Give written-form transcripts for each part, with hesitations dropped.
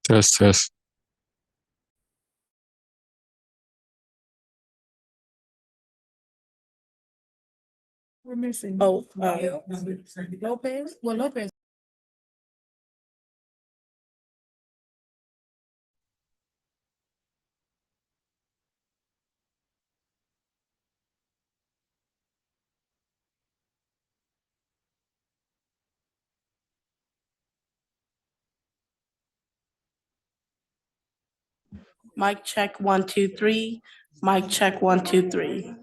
Test, test. We're missing. Oh, Lopez. Well, Lopez. Mic check 1 2 3. Mic check 1 2 3.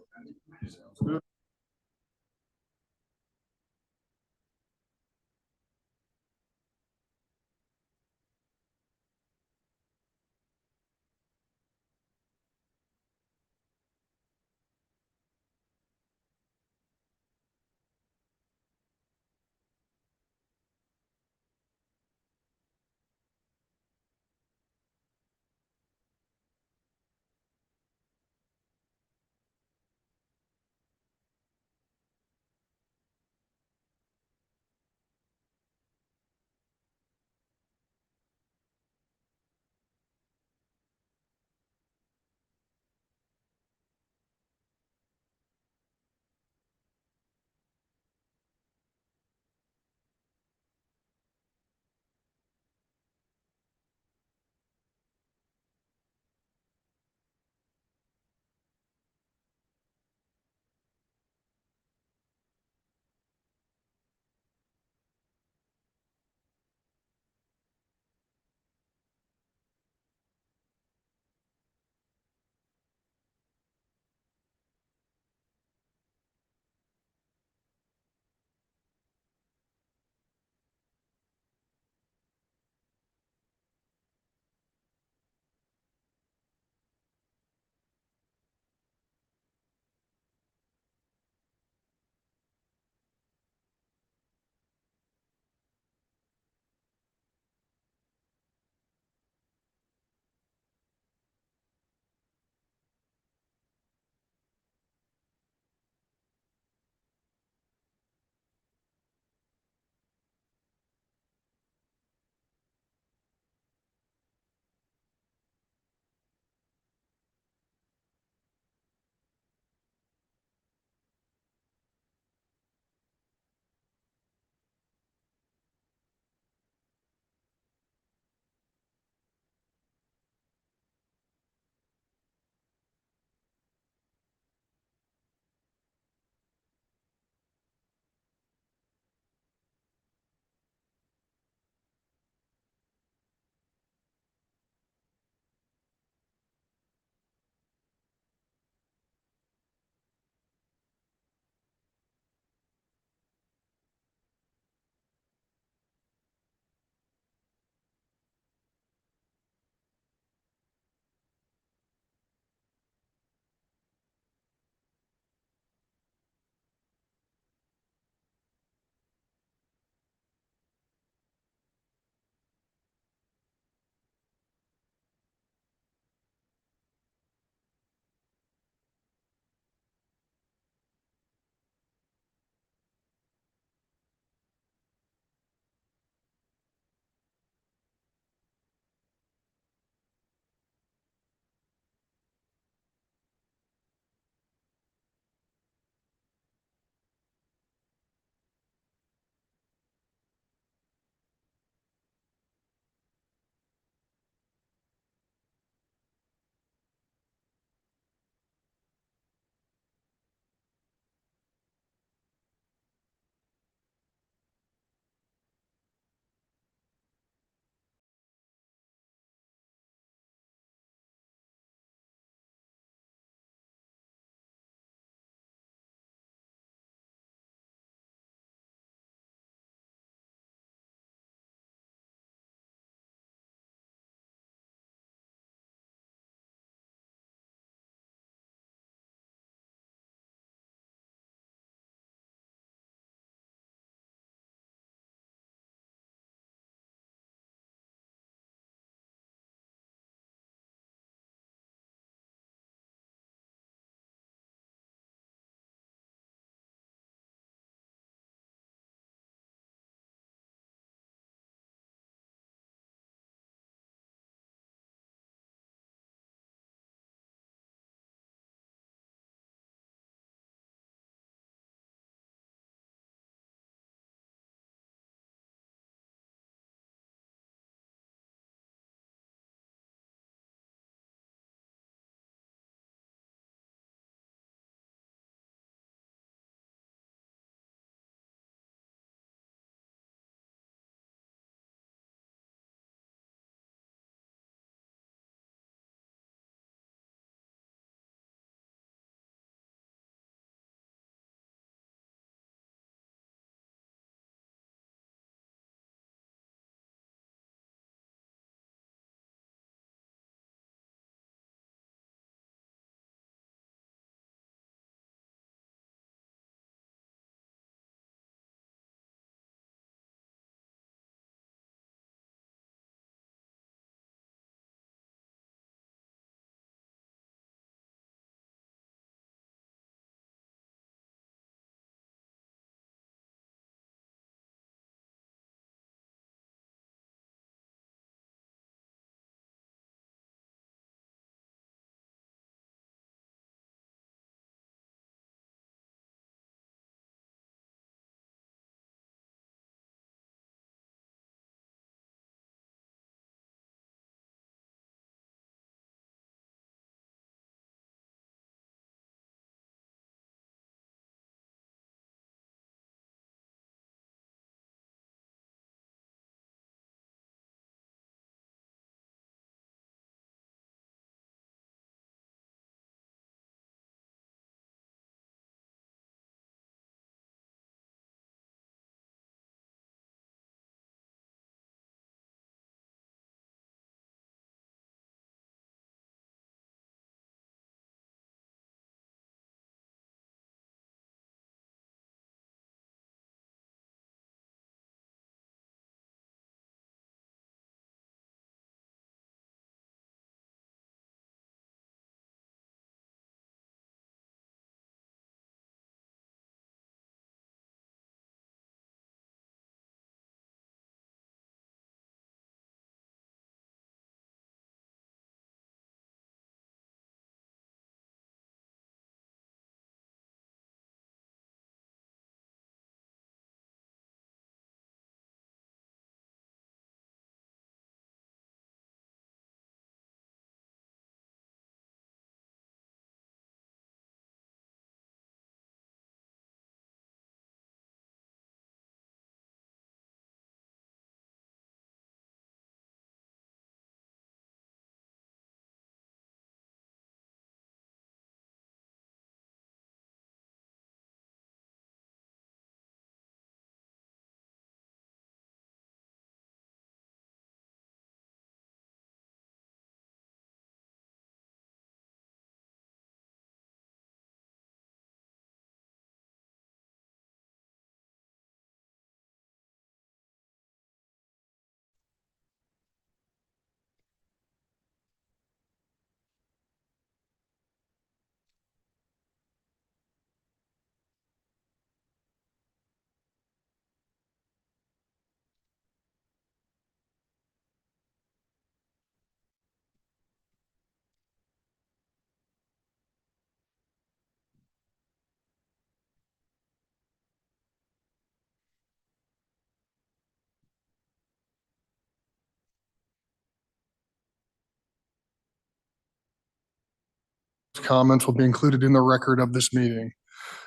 comments will be included in the record of this meeting.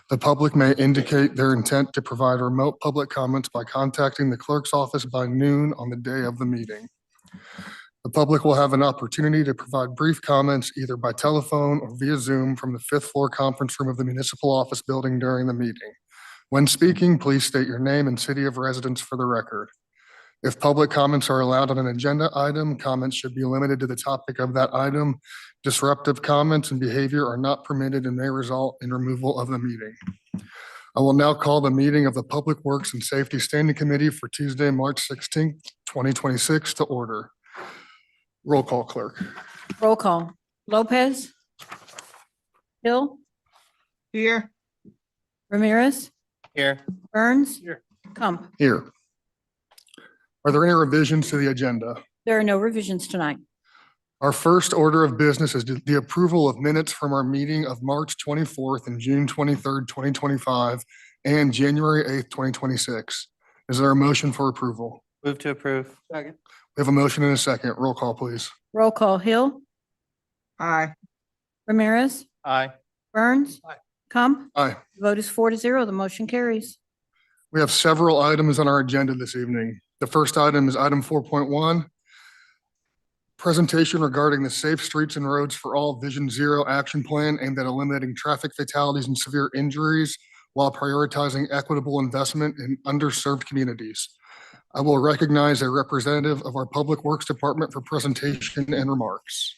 The public may indicate their intent to provide remote public comments by contacting the clerk's office by noon on the day of the meeting. The public will have an opportunity to provide brief comments either by telephone or via Zoom from the fifth floor conference room of the municipal office building during the meeting. When speaking, please state your name and city of residence for the record. If public comments are allowed on an agenda item, comments should be limited to the topic of that item. Disruptive comments and behavior are not permitted and may result in removal of the meeting. I will now call the meeting of the Public Works and Safety Standing Committee for Tuesday, March 16th, 2026 to order. Roll call, clerk. Roll call. Lopez. Hill. Here. Ramirez. Here. Burns. Here. Kump. Here. Are there any revisions to the agenda? There are no revisions tonight. Our first order of business is the approval of minutes from our meeting of March 24th and June 23rd, 2025, and January 8th, 2026. Is there a motion for approval? Move to approve. Second. We have a motion and a second. Roll call, please. Roll call. Hill. Aye. Ramirez. Aye. Burns. Aye. Kump. Aye. Vote is 4-0. The motion carries. We have several items on our agenda this evening. The first item is item 4.1, presentation regarding the Safe Streets and Roads for All Vision Zero action plan aimed at eliminating traffic fatalities and severe injuries while prioritizing equitable investment in underserved communities. I will recognize a representative of our Public Works Department for presentation and remarks.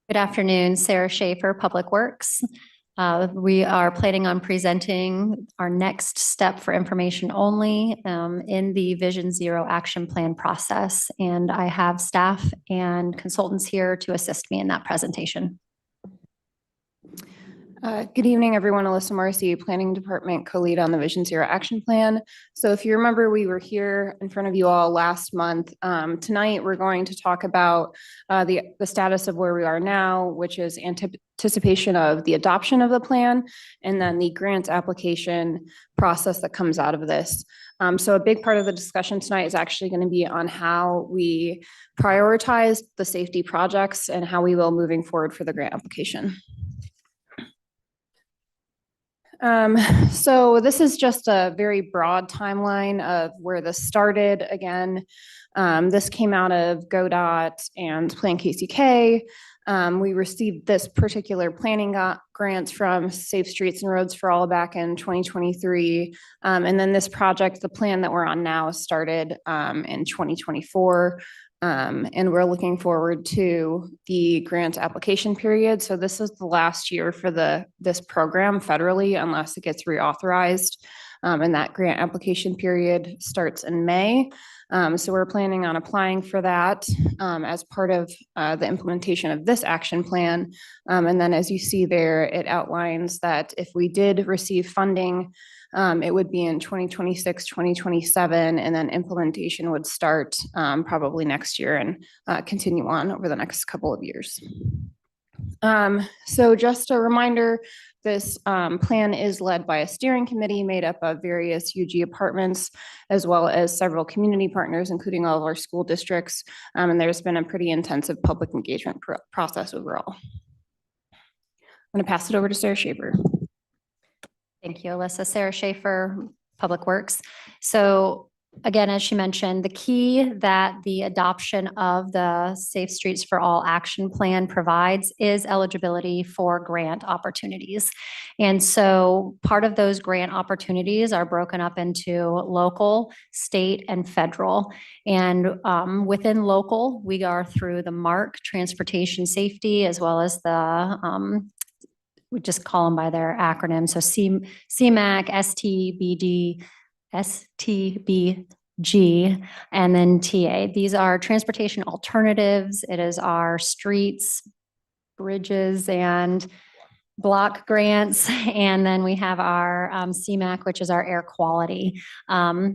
Good afternoon, Sarah Schaefer, Public Works. We are planning on presenting our next step for information only in the Vision Zero action plan process. And I have staff and consultants here to assist me in that presentation. Good evening, everyone. Alyssa Marcy, Planning Department co-lead on the Vision Zero Action Plan. So if you remember, we were here in front of you all last month. Tonight, we're going to talk about the status of where we are now, which is anticipation of the adoption of the plan, and then the grant application process that comes out of this. So a big part of the discussion tonight is actually going to be on how we prioritize the safety projects and how we will moving forward for the grant application. So this is just a very broad timeline of where this started. Again, this came out of GODOT and Plan KCK. We received this particular planning grants from Safe Streets and Roads for All back in 2023. And then this project, the plan that we're on now, started in 2024. And we're looking forward to the grant application period. So this is the last year for this program federally, unless it gets reauthorized. And that grant application period starts in May. So we're planning on applying for that as part of the implementation of this action plan. And then as you see there, it outlines that if we did receive funding, it would be in 2026, 2027, and then implementation would start probably next year and continue on over the next couple of years. So just a reminder, this plan is led by a steering committee made up of various UG apartments, as well as several community partners, including all of our school districts. And there's been a pretty intensive public engagement process overall. I'm going to pass it over to Sarah Schaefer. Thank you, Alyssa. Sarah Schaefer, Public Works. So again, as she mentioned, the key that the adoption of the Safe Streets for All action plan provides is eligibility for grant opportunities. And so part of those grant opportunities are broken up into local, state, and federal. And within local, we are through the MARC, Transportation Safety, as well as the we just call them by their acronym. So CMAC, STBD, STBG, and then TA. These are transportation alternatives. It is our streets, bridges, and block grants. And then we have our CMAC, which is our air quality.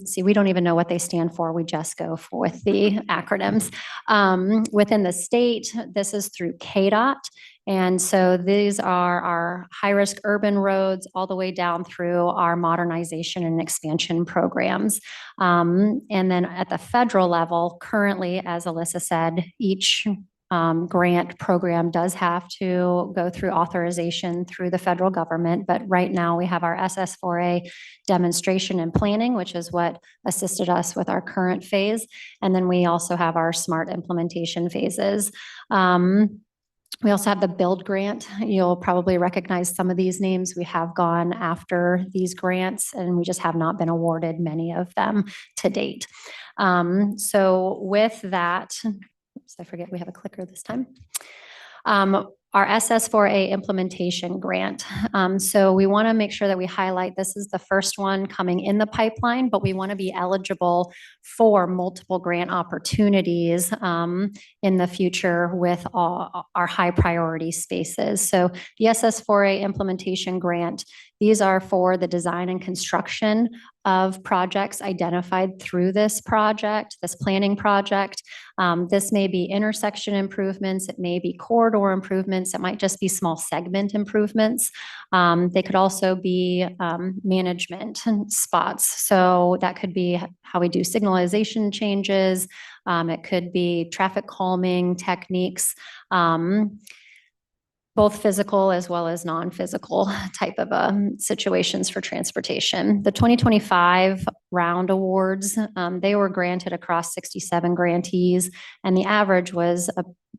See, we don't even know what they stand for. We just go with the acronyms. Within the state, this is through KDOT. And so these are our high-risk urban roads all the way down through our modernization and expansion programs. And then at the federal level, currently, as Alyssa said, each grant program does have to go through authorization through the federal government. But right now we have our SS4A demonstration and planning, which is what assisted us with our current phase. And then we also have our smart implementation phases. We also have the build grant. You'll probably recognize some of these names. We have gone after these grants and we just have not been awarded many of them to date. So with that, oops, I forget we have a clicker this time. Our SS4A implementation grant. So we want to make sure that we highlight this is the first one coming in the pipeline, but we want to be eligible for multiple grant opportunities in the future with all our high priority spaces. So the SS4A implementation grant, these are for the design and construction of projects identified through this project, this planning project. This may be intersection improvements, it may be corridor improvements, it might just be small segment improvements. They could also be management spots. So that could be how we do signalization changes. It could be traffic calming techniques. Both physical as well as non-physical type of situations for transportation. The 2025 round awards, they were granted across 67 grantees, and the average was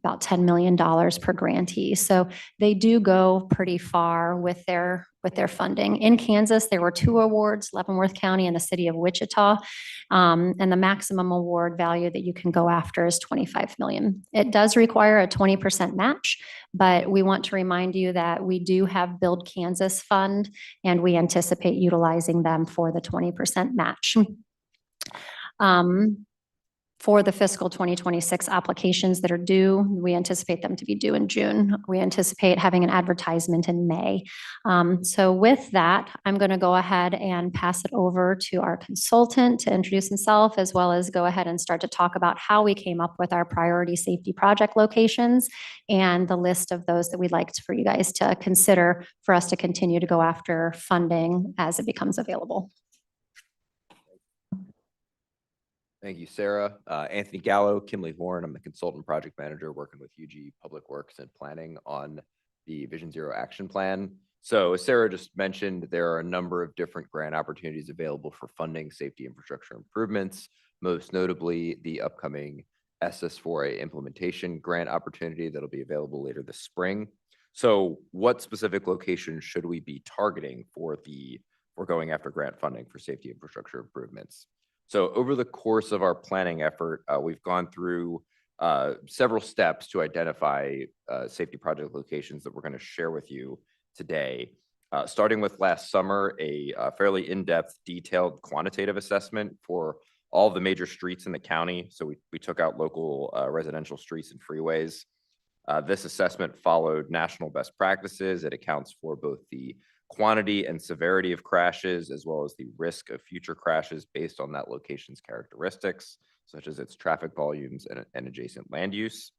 about $10 million per grantee. So they do go pretty far with their funding. In Kansas, there were 2 awards, Leavenworth County and the city of Wichita. And the maximum award value that you can go after is $25 million. It does require a 20% match, but we want to remind you that we do have Build Kansas Fund, and we anticipate utilizing them for the 20% match. For the fiscal 2026 applications that are due, we anticipate them to be due in June. We anticipate having an advertisement in May. So with that, I'm going to go ahead and pass it over to our consultant to introduce himself, as well as go ahead and start to talk about how we came up with our priority safety project locations and the list of those that we'd like for you guys to consider for us to continue to go after funding as it becomes available. Thank you, Sarah. Anthony Gallo, Kimley Horn. I'm the consultant project manager working with UG Public Works and Planning on the Vision Zero Action Plan. So as Sarah just mentioned, there are a number of different grant opportunities available for funding safety infrastructure improvements, most notably the upcoming SS4A implementation grant opportunity that'll be available later this spring. So what specific locations should we be targeting for going after grant funding for safety infrastructure improvements? So over the course of our planning effort, we've gone through several steps to identify safety project locations that we're going to share with you today. Starting with last summer, a fairly in-depth, detailed quantitative assessment for all the major streets in the county. So we took out local residential streets and freeways. This assessment followed national best practices. It accounts for both the quantity and severity of crashes, as well as the risk of future crashes based on that location's characteristics, such as its traffic volumes and adjacent land use.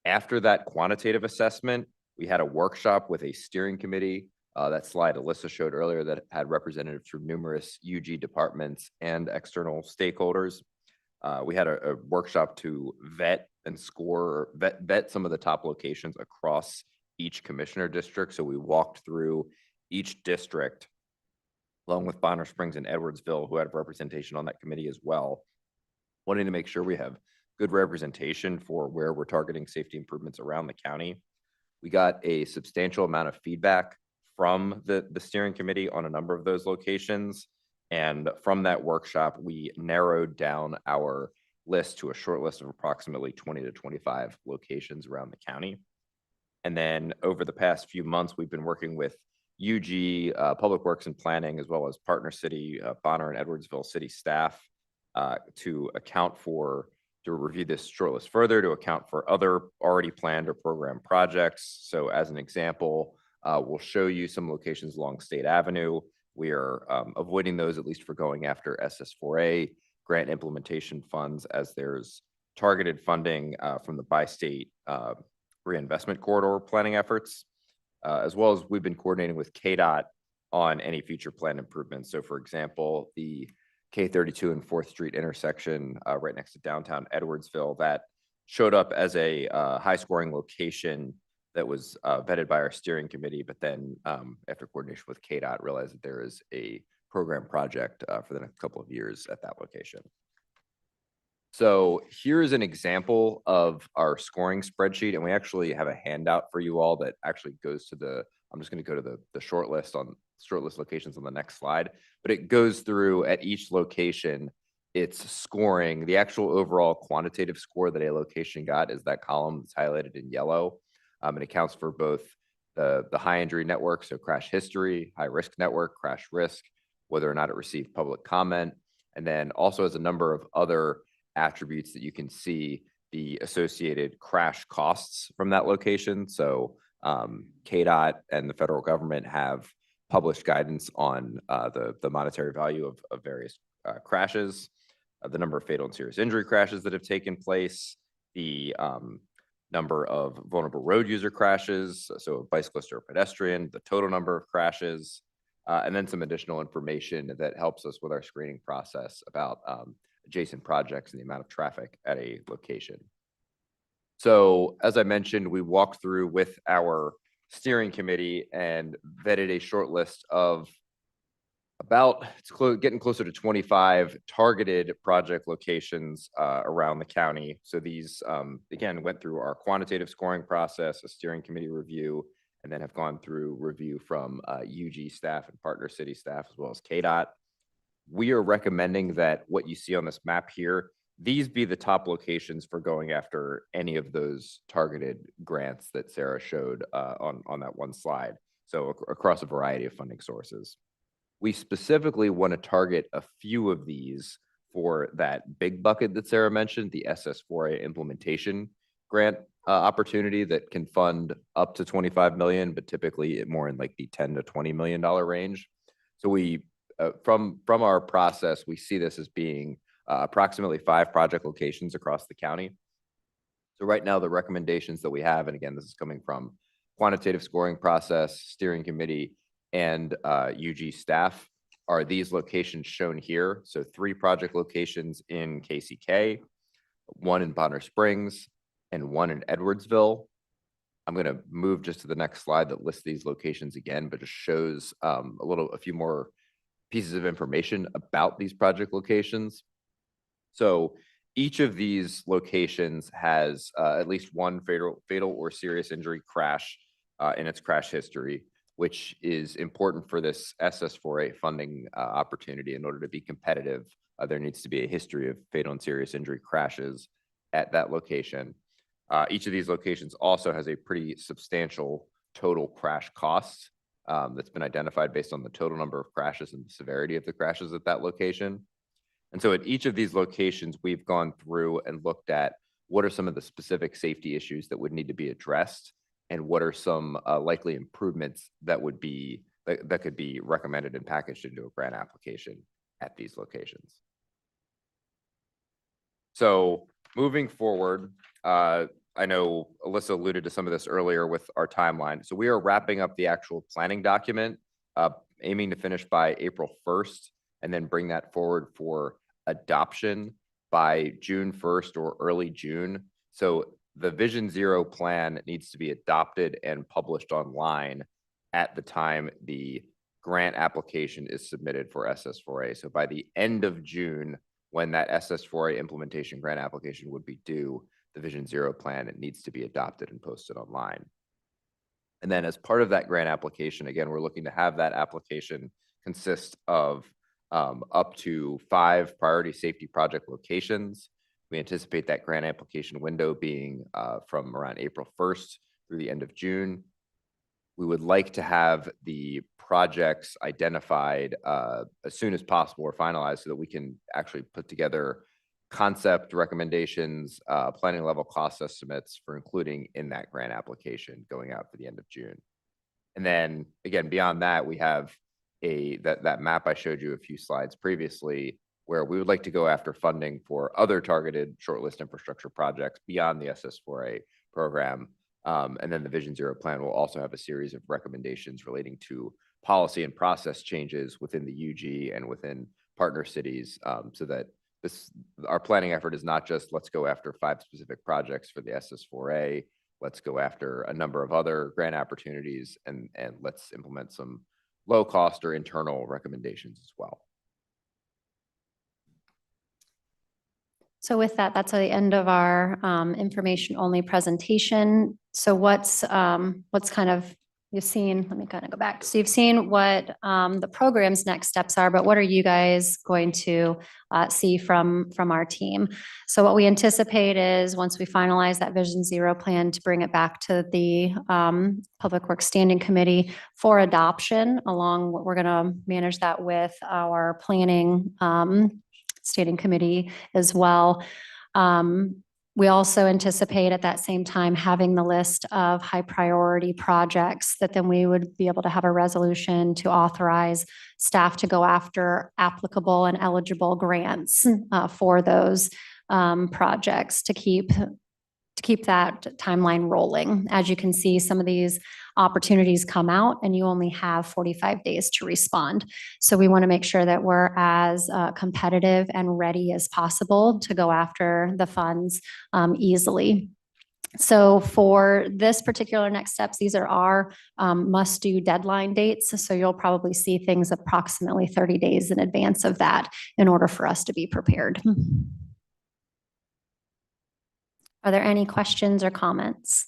After that quantitative assessment, we had a workshop with a steering committee. That slide Alyssa showed earlier that had representatives from numerous UG departments and external stakeholders. We had a workshop to vet some of the top locations across each commissioner district. So we walked through each district, along with Bonner Springs and Edwardsville, who had representation on that committee as well, wanting to make sure we have good representation for where we're targeting safety improvements around the county. We got a substantial amount of feedback from the steering committee on a number of those locations. And from that workshop, we narrowed down our list to a short list of approximately 20 to 25 locations around the county. And then over the past few months, we've been working with UG Public Works and Planning, as well as partner city, Bonner and Edwardsville city staff to review this shortlist further, to account for other already planned or programmed projects. So as an example, we'll show you some locations along State Avenue. We are avoiding those, at least for going after SS4A grant implementation funds, as there's targeted funding from the bi-state reinvestment corridor planning efforts, as well as we've been coordinating with KDOT on any future plan improvements. So for example, the K32 and 4th Street intersection right next to downtown Edwardsville, that showed up as a high scoring location that was vetted by our steering committee, but then after coordination with KDOT, realized that there is a program project for the next couple of years at that location. So here's an example of our scoring spreadsheet, and we actually have a handout for you all that actually goes to the, I'm just going to go to the short list locations on the next slide, but it goes through at each location, its scoring. The actual overall quantitative score that a location got is that column that's highlighted in yellow. It accounts for both the high injury network, so crash history, high risk network, crash risk, whether or not it received public comment, and then also has a number of other attributes that you can see the associated crash costs from that location. So KDOT and the federal government have published guidance on the monetary value of various crashes, the number of fatal and serious injury crashes that have taken place, the number of vulnerable road user crashes, so a bicyclist or a pedestrian, the total number of crashes, and then some additional information that helps us with our screening process about adjacent projects and the amount of traffic at a location. So as I mentioned, we walked through with our steering committee and vetted a short list of getting closer to 25 targeted project locations around the county. So these, again, went through our quantitative scoring process, a steering committee review, and then have gone through review from UG staff and partner city staff, as well as KDOT. We are recommending that what you see on this map here, these be the top locations for going after any of those targeted grants that Sarah showed on that one slide. So across a variety of funding sources. We specifically want to target a few of these for that big bucket that Sarah mentioned, the SS4A implementation grant opportunity that can fund up to 25 million, but typically more in like the 10 to $20 million range. So we, from our process, we see this as being approximately 5 project locations across the county. So right now, the recommendations that we have, and again, this is coming from quantitative scoring process, steering committee, and UG staff, are these locations shown here. So 3 project locations in KCK, 1 in Bonner Springs, and 1 in Edwardsville. I'm going to move just to the next slide that lists these locations again, but just shows a few more pieces of information about these project locations. So each of these locations has at least 1 fatal or serious injury crash in its crash history, which is important for this SS4A funding opportunity. In order to be competitive, there needs to be a history of fatal and serious injury crashes at that location. Each of these locations also has a pretty substantial total crash cost that's been identified based on the total number of crashes and the severity of the crashes at that location. And so at each of these locations, we've gone through and looked at what are some of the specific safety issues that would need to be addressed, and what are some likely improvements that would be that could be recommended and packaged into a grant application at these locations. So moving forward, I know Alyssa alluded to some of this earlier with our timeline. So we are wrapping up the actual planning document, aiming to finish by April 1st, and then bring that forward for adoption by June 1st or early June. So the Vision Zero plan needs to be adopted and published online at the time the grant application is submitted for SS4A. So by the end of June, when that SS4A implementation grant application would be due, the Vision Zero plan, it needs to be adopted and posted online. And then as part of that grant application, again, we're looking to have that application consist of up to 5 priority safety project locations. We anticipate that grant application window being from around April 1st through the end of June. We would like to have the projects identified as soon as possible or finalized so that we can actually put together concept recommendations, planning level cost estimates for including in that grant application going out for the end of June. And then again, beyond that, we have that map I showed you a few slides previously, where we would like to go after funding for other targeted shortlist infrastructure projects beyond the SS4A program. And then the Vision Zero plan will also have a series of recommendations relating to policy and process changes within the UG and within partner cities, so that our planning effort is not just let's go after 5 specific projects for the SS4A. Let's go after a number of other grant opportunities and let's implement some low cost or internal recommendations as well. So with that, that's the end of our information only presentation. So what's kind of, you've seen, let me kind of go back. So you've seen what the program's next steps are, but what are you guys going to see from our team? So what we anticipate is once we finalize that Vision Zero plan to bring it back to the Public Works Standing Committee for adoption, along we're going to manage that with our planning Standing Committee as well. We also anticipate at that same time having the list of high priority projects that then we would be able to have a resolution to authorize staff to go after applicable and eligible grants for those projects to keep that timeline rolling. As you can see, some of these opportunities come out and you only have 45 days to respond. So we want to make sure that we're as competitive and ready as possible to go after the funds easily. So for this particular next steps, these are our must-do deadline dates. So you'll probably see things approximately 30 days in advance of that in order for us to be prepared. Are there any questions or comments?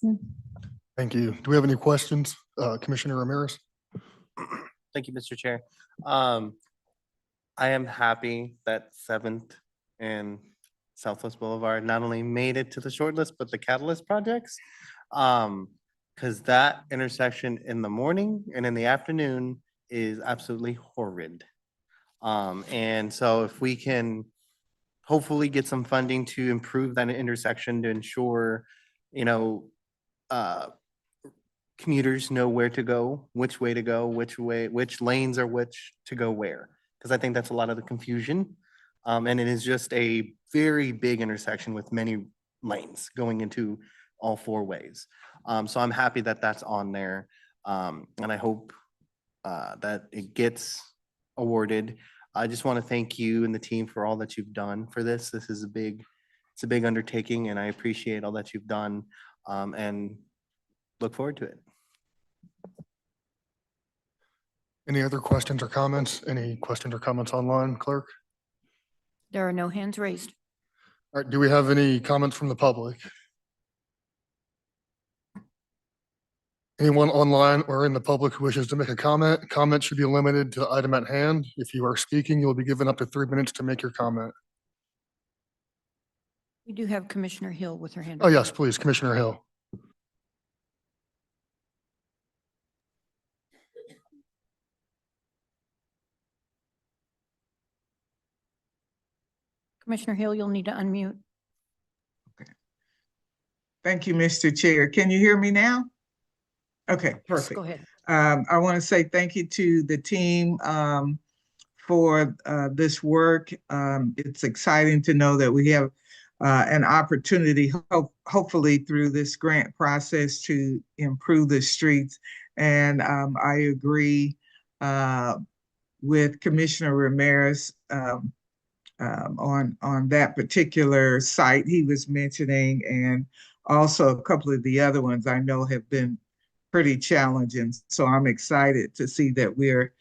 Thank you. Do we have any questions? Commissioner Ramirez? Thank you, Mr. Chair. I am happy that 7th and Southwest Boulevard not only made it to the short list, but the catalyst projects. Because that intersection in the morning and in the afternoon is absolutely horrid. And so if we can hopefully get some funding to improve that intersection to ensure, commuters know where to go, which way to go, which lanes are which to go where. Because I think that's a lot of the confusion. And it is just a very big intersection with many lanes going into all 4 ways. So I'm happy that that's on there. And I hope that it gets awarded. I just want to thank you and the team for all that you've done for this. This is it's a big undertaking and I appreciate all that you've done and look forward to it. Any other questions or comments? Any questions or comments online, clerk? There are no hands raised. All right, do we have any comments from the public? Anyone online or in the public who wishes to make a comment? Comment should be limited to the item at hand. If you are speaking, you'll be given up to 3 minutes to make your comment. We do have Commissioner Hill with her hand. Oh, yes, please, Commissioner Hill. Commissioner Hill, you'll need to unmute. Thank you, Mr. Chair. Can you hear me now? Okay, Yes, perfect. go ahead. I want to say thank you to the team for this work. It's exciting to know that we have an opportunity, hopefully through this grant process, to improve the streets. And I agree with Commissioner Ramirez on that particular site he was mentioning, and also a couple of the other ones I know have been pretty challenging. So I'm excited to see that we're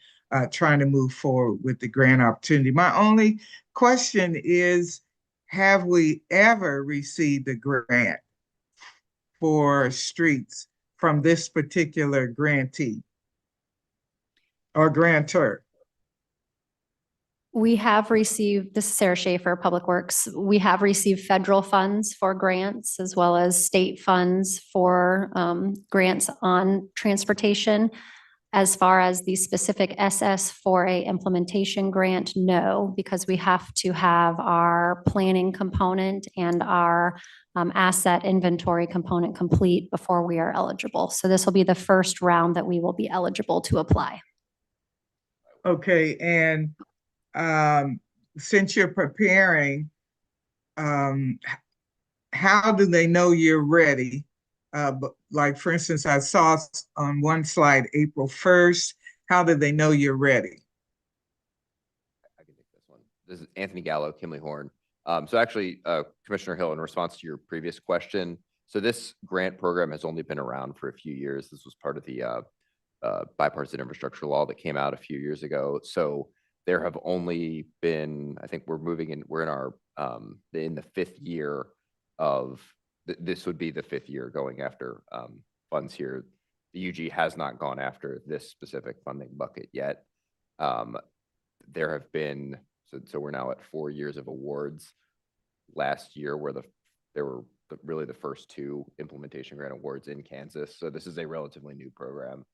trying to move forward with the grant opportunity. My only question is, have we ever received a grant for streets from this particular grantee or grantor? We have received, this is Sarah Schaefer, Public Works. We have received federal funds for grants as well as state funds for grants on transportation. As far as the specific SS4A implementation grant, no, because we have to have our planning component and our asset inventory component complete before we are eligible. So this will be the first round that we will be eligible to apply. Okay, and since you're preparing, how do they know you're ready? Like, for instance, I saw on one slide, April 1st. How do they know you're ready? I can take this one. This is Anthony Gallo, Kimley Horn. So actually, Commissioner Hill, in response to your previous question, so this grant program has only been around for a few years. This was part of the bipartisan infrastructure law that came out a few years ago. So there have only been, I think we're in our, in the 5th year of, this would be the 5th year going after funds here. The UG has not gone after this specific funding bucket yet. There have been, so we're now at 4 years of awards. Last year there were really the first 2 implementation grant awards in Kansas. So this is a relatively new program.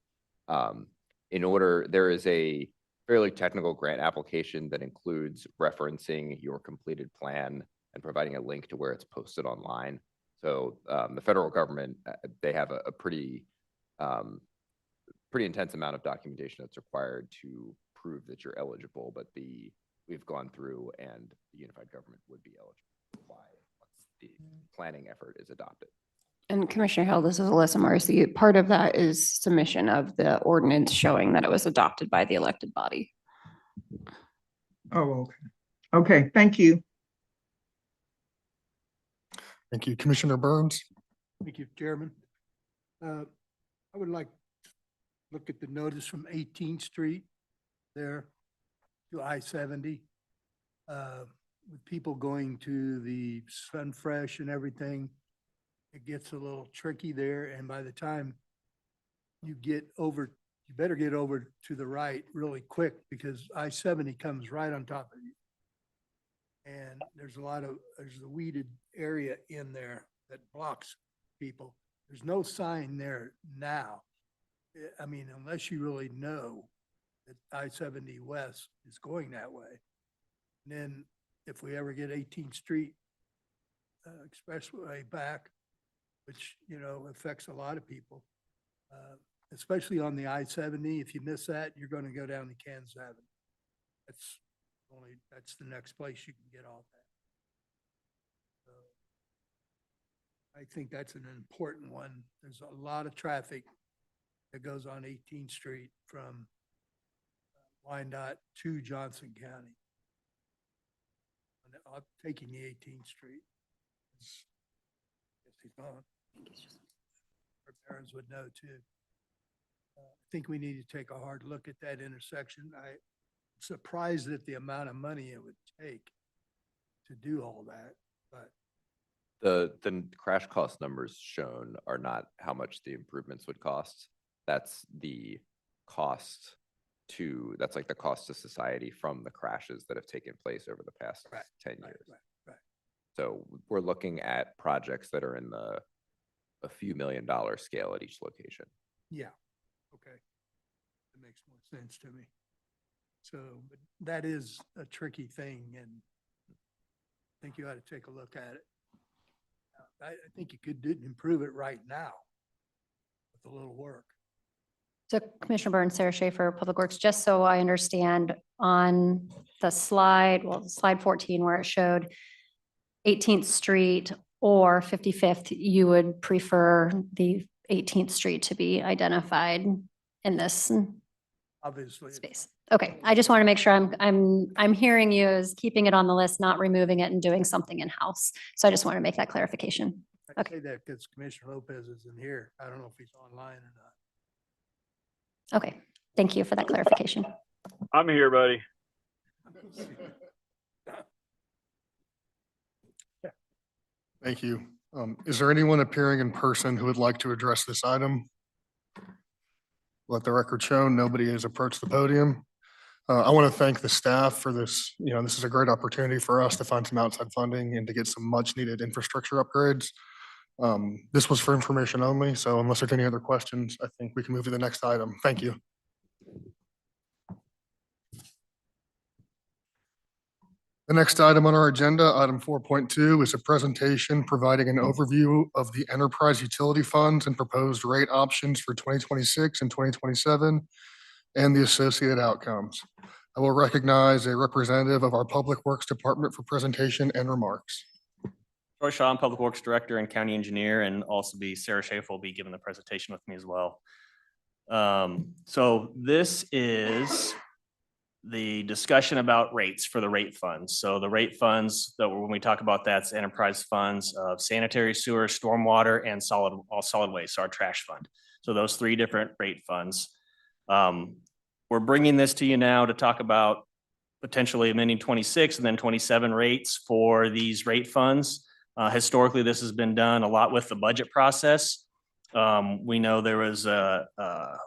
There is a fairly technical grant application that includes referencing your completed plan and providing a link to where it's posted online. So the federal government, they have a pretty intense amount of documentation that's required to prove that you're eligible, but we've gone through and the unified government would be eligible to apply once the planning effort is adopted. And Commissioner Hill, this is Alyssa Marcy. Part of that is submission of the ordinance showing that it was adopted by the elected body. Oh, okay. Okay, thank you. Thank you. Commissioner Burns? Thank you, Chairman. I would like to look at the notice from 18th Street there to I-70. With people going to the Sunfresh and everything, it gets a little tricky there. And by the time you get over, you better get over to the right really quick because I-70 comes right on top of you. And there's a weeded area in there that blocks people. There's no sign there now. I mean, unless you really know that I-70 West is going that way. And then if we ever get 18th Street Expressway back, which, you know, affects a lot of people, especially on the I-70, if you miss that, you're going to go down to Kansas Avenue. That's the next place you can get off that. So I think that's an important one. There's a lot of traffic that goes on 18th Street from Wyandotte to Johnson County. And I'm taking the 18th Street. Yes, he's gone. Our parents would know too. I think we need to take a hard look at that intersection. I'm surprised at the amount of money it would take to do all that, but The crash cost numbers shown are not how much the improvements would cost. That's the cost that's like the cost to society from the crashes that have taken place over the past 10 years. Right. So we're looking at projects that are in a few $1 million scale at each location. yeah, okay. That makes more sense to me. So, but that is a tricky thing and I think you ought to take a look at it. I think you could improve it right now with a little work. So Commissioner Burns, Sarah Schaefer, Public Works, just so I understand on the slide, slide 14 where it showed 18th Street or 55th, you would prefer the 18th Street to be identified in this Obviously, space. Okay, I just want to make sure I'm hearing you as keeping it on the list, not removing it and doing something in-house. So I just want to make that clarification. I Okay. say that because Commissioner Lopez is in here. I don't know if he's online or not. Okay, thank you for that clarification. I'm here, buddy. Thank you. Is there anyone appearing in person who would like to address this item? Let the record show nobody has approached the podium. I want to thank the staff for this. You know, this is a great opportunity for us to find some outside funding and to get some much needed infrastructure upgrades. This was for information only, so unless there's any other questions, I think we can move to the next item. Thank you. The next item on our agenda, item 4.2, is a presentation providing an overview of the enterprise utility funds and proposed rate options for 2026 and 2027 and the associated outcomes. I will recognize a representative of our Public Works Department for presentation and remarks. Troy Shaw, I'm Public Works Director and County Engineer, and also Sarah Schaefer will be giving the presentation with me as well. So this is the discussion about rates for the rate funds. So the rate funds that when we talk about that's enterprise funds of sanitary sewer, stormwater, and all solid waste, our trash fund. So those three different rate funds. We're bringing this to you now to talk about potentially amending 26 and then 27 rates for these rate funds. Historically, this has been done a lot with the budget process. We know there was a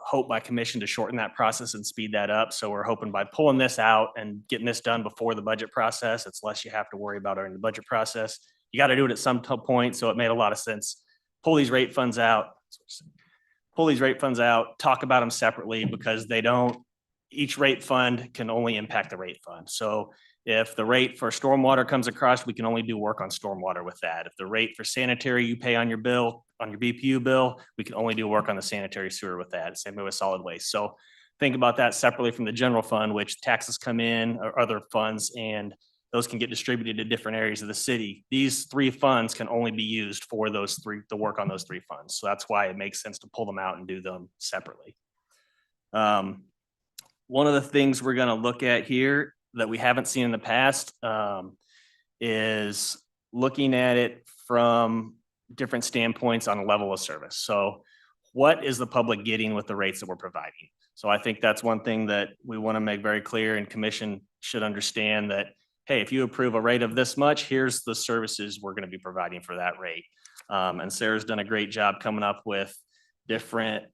hope by commission to shorten that process and speed that up. So we're hoping by pulling this out and getting this done before the budget process, it's less you have to worry about during the budget process. You got to do it at some point. So it made a lot of sense. Pull these rate funds out, talk about them separately because each rate fund can only impact the rate fund. So if the rate for stormwater comes across, we can only do work on stormwater with that. If the rate for sanitary you pay on your bill, on your BPU bill, we can only do work on the sanitary sewer with that. Same way with solid waste. So think about that separately from the general fund, which taxes come in or other funds, and those can get distributed to different areas of the city. These three funds can only be used for the work on those three funds. So that's why it makes sense to pull them out and do them separately. One of the things we're going to look at here that we haven't seen in the past is looking at it from different standpoints on a level of service. So what is the public getting with the rates that we're providing? So I think that's one thing that we want to make very clear, and commission should understand that, hey, if you approve a rate of this much, here's the services we're going to be providing for that rate. And Sarah's done a great job coming up with different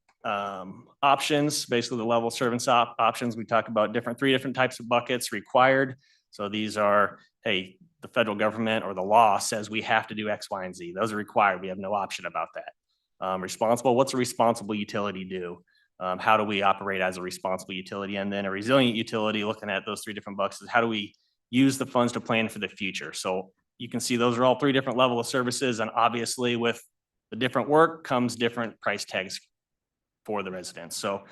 options, basically the level of service options. We talk about three different types of buckets required. So these are, hey, the federal government or the law says we have to do X, Y, and Z. Those are required. We have no option about that. Responsible, what's a responsible utility do? How do we operate as a responsible utility? And then a resilient utility, looking at those three different buckets, how do we use the funds to plan for the future? So you can see those are all three different level of services. And obviously with the different work comes different price tags for the residents. So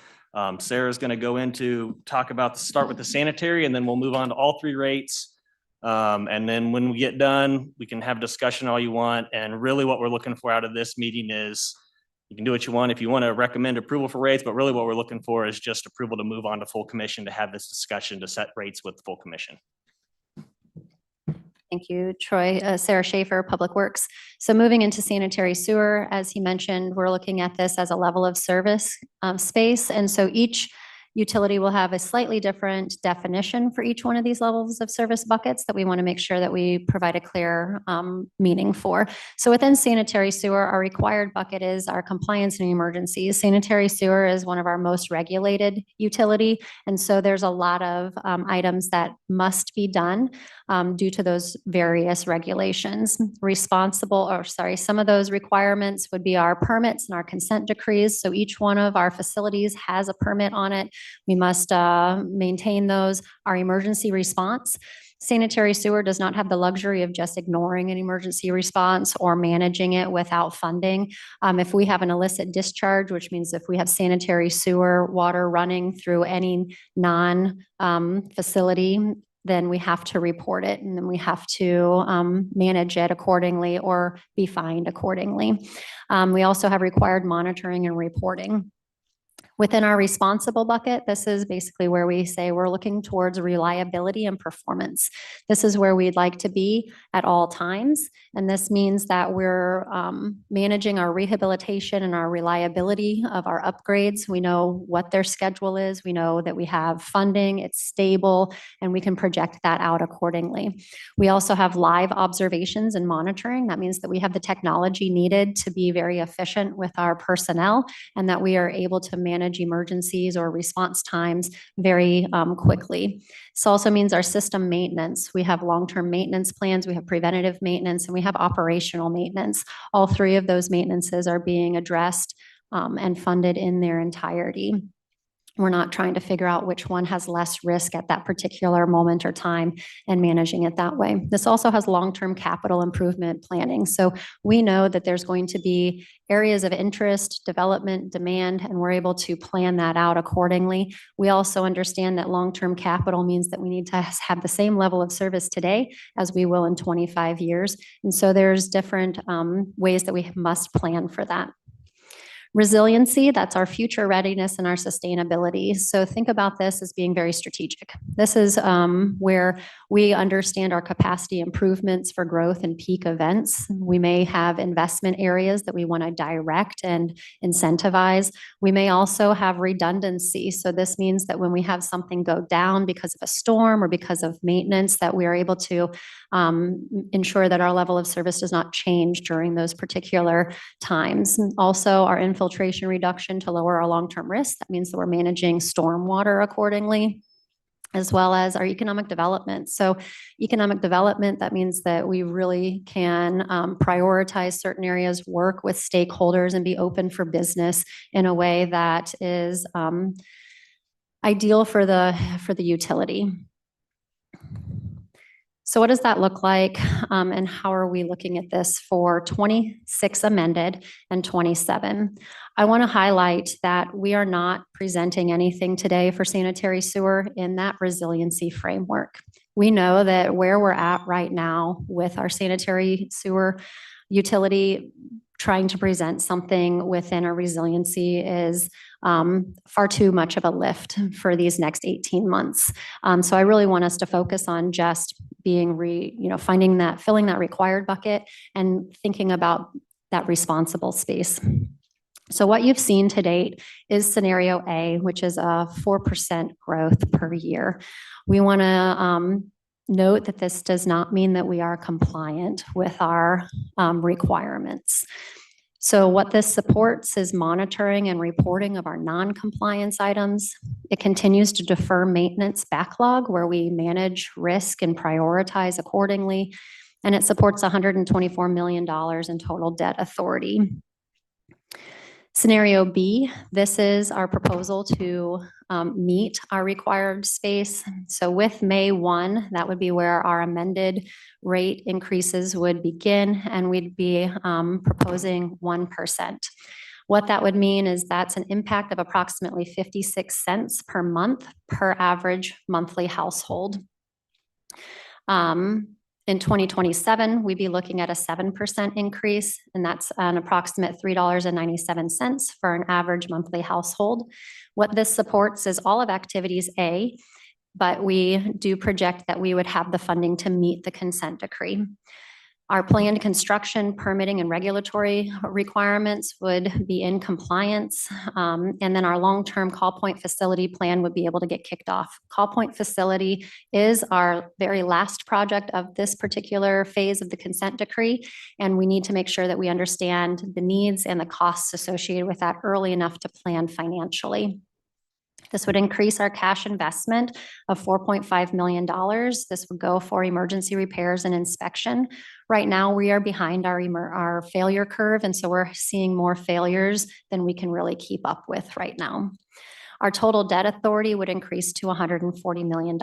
Sarah's going to go into start with the sanitary, and then we'll move on to all three rates. And then when we get done, we can have discussion all you want. And really what we're looking for out of this meeting is you can do what you want if you want to recommend approval for rates, but really what we're looking for is just approval to move on to full commission to have this discussion to set rates with full commission. Thank you, Troy. Sarah Schaefer, Public Works. So moving into sanitary sewer, as he mentioned, we're looking at this as a level of service space. And so each utility will have a slightly different definition for each one of these levels of service buckets that we want to make sure that we provide a clear meaning for. So within sanitary sewer, our required bucket is our compliance and emergencies. Sanitary sewer is one of our most regulated utility. And so there's a lot of items that must be done due to those various regulations. Some of those requirements would be our permits and our consent decrees. So each one of our facilities has a permit on it. We must maintain those. Our emergency response. Sanitary sewer does not have the luxury of just ignoring an emergency response or managing it without funding. If we have an illicit discharge, which means if we have sanitary sewer water running through any non-facility, then we have to report it, and then we have to manage it accordingly or be fined accordingly. We also have required monitoring and reporting. Within our responsible bucket, this is basically where we say we're looking towards reliability and performance. This is where we'd like to be at all times. And this means that we're managing our rehabilitation and our reliability of our upgrades. We know what their schedule is. We know that we have funding, it's stable, and we can project that out accordingly. We also have live observations and monitoring. That means that we have the technology needed to be very efficient with our personnel, and that we are able to manage emergencies or response times very quickly. This also means our system maintenance. We have long-term maintenance plans, we have preventative maintenance, and we have operational maintenance. All three of those maintenances are being addressed and funded in their entirety. We're not trying to figure out which one has less risk at that particular moment or time and managing it that way. This also has long-term capital improvement planning. So we know that there's going to be areas of interest, development, demand, and we're able to plan that out accordingly. We also understand that long-term capital means that we need to have the same level of service today as we will in 25 years. And so there's different ways that we must plan for that. Resiliency, that's our future readiness and our sustainability. So think about this as being very strategic. This is where we understand our capacity improvements for growth and peak events. We may have investment areas that we want to direct and incentivize. We may also have redundancy. So this means that when we have something go down because of a storm or because of maintenance, that we are able to ensure that our level of service does not change during those particular times. Also, our infiltration reduction to lower our long-term risk. That means that we're managing stormwater accordingly, as well as our economic development. So economic development, that means that we really can prioritize certain areas, work with stakeholders, and be open for business in a way that is ideal for the utility. So what does that look like, and how are we looking at this for 26 amended and 27? I want to highlight that we are not presenting anything today for sanitary sewer in that resiliency framework. We know that where we're at right now with our sanitary sewer utility, trying to present something within a resiliency is far too much of a lift for these next 18 months. So I really want us to focus on just being filling that required bucket and thinking about that responsible space. So what you've seen to date is scenario A, which is a 4% growth per year. We want to note that this does not mean that we are compliant with our requirements. So what this supports is monitoring and reporting of our non-compliance items. It continues to defer maintenance backlog where we manage risk and prioritize accordingly. And it supports $124 million in total debt authority. Scenario B, this is our proposal to meet our required space. So with May 1, that would be where our amended rate increases would begin, and we'd be proposing 1%. What that would mean is that's an impact of approximately 56 cents per month per average monthly household. In 2027, we'd be looking at a 7% increase, and that's an approximate $3.97 for an average monthly household. What this supports is all of activities A, but we do project that we would have the funding to meet the consent decree. Our planned construction, permitting, and regulatory requirements would be in compliance. And then our long-term call point facility plan would be able to get kicked off. Call point facility is our very last project of this particular phase of the consent decree. And we need to make sure that we understand the needs and the costs associated with that early enough to plan financially. This would increase our cash investment of $4.5 million. This would go for emergency repairs and inspection. Right now, we are behind our failure curve, and so we're seeing more failures than we can really keep up with right now. Our total debt authority would increase to $140 million.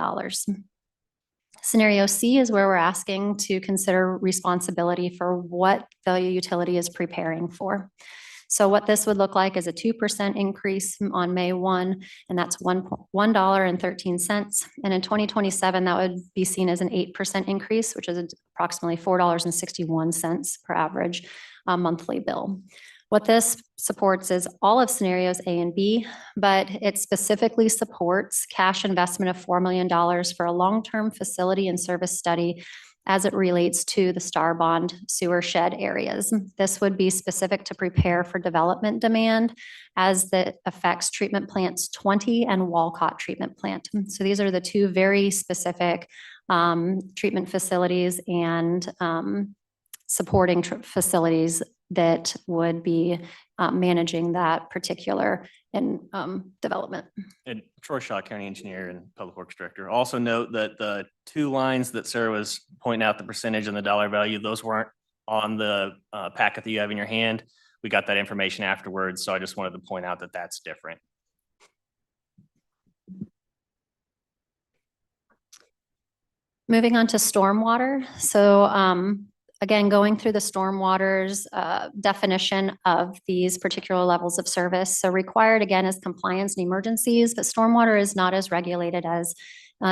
Scenario C is where we're asking to consider responsibility for what the utility is preparing for. So what this would look like is a 2% increase on May 1, and that's $1.13. And in 2027, that would be seen as an 8% increase, which is approximately $4.61 per average monthly bill. What this supports is all of scenarios A and B, but it specifically supports cash investment of $4 million for a long-term facility and service study as it relates to the Star Bond sewer shed areas. This would be specific to prepare for development demand as that affects treatment plants 20 and Walcott treatment plant. So these are the two very specific treatment facilities and supporting facilities that would be managing that particular development. And Troy Shaw, County Engineer and Public Works Director. Also note that the two lines that Sarah was pointing out, the percentage and the dollar value, those weren't on the packet that you have in your hand. We got that information afterwards, so I just wanted to point out that that's different. Moving on to stormwater. So again, going through the stormwater's definition of these particular levels of service. So required, again, is compliance and emergencies, but stormwater is not as regulated as